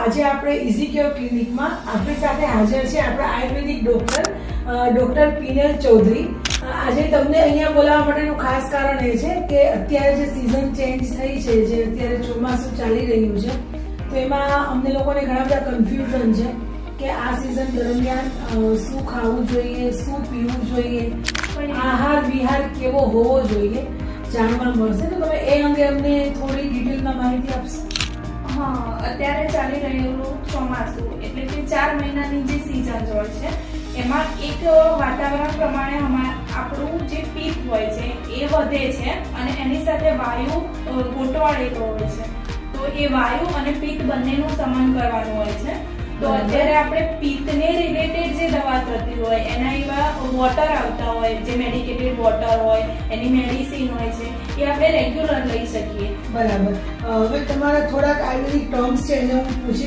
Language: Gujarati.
આજે આપણે ઇઝી કેર ક્લિનિકમાં આપણી સાથે હાજર છે આપણા આયુર્વેદિક ડોક્ટર પીનલ ચૌધરી. આજે તમને અહીંયા બોલાવવા માટેનું ખાસ કારણ એ છે કે અત્યારે જે સિઝન ચેન્જ થઈ છે, જે અત્યારે ચોમાસું ચાલી રહ્યું છે, તો એમાં અમને લોકોને ઘણા બધા કન્ફ્યુઝન છે કે આ સિઝન દરમિયાન શું ખાવું જોઈએ, શું પીવું જોઈએ, આહાર વિહાર કેવો હોવો જોઈએ જાણવા મળશે. તો તમે એ અંગે અમને થોડી ડિટેલમાં માહિતી આપશો? હા, અત્યારે ચાલી રહેલું ચોમાસું એટલે કે 4 મહિનાની જે સિઝન હોય છે એમાં એક વાતાવરણ પ્રમાણે આપણું જે પિત્ત હોય છે એ વધે છે અને એની સાથે વાયુ ગોઠવાડેલો હોય છે. તો એ વાયુ અને પિત્ત બંનેનું સમન કરવાનું હોય છે. તો અત્યારે આપણે પિત્તને રિલેટેડ જે દવા થતી હોય એના એવા વોટર આવતા હોય, જે મેડિકેટેડ વોટર હોય, એની મેડિસિન હોય છે, એ આપણે રેગ્યુલર લઈ શકીએ. બરાબર. હવે તમારા થોડાક આયુર્વેદિક ટર્મ્સ છે એને હું પૂછી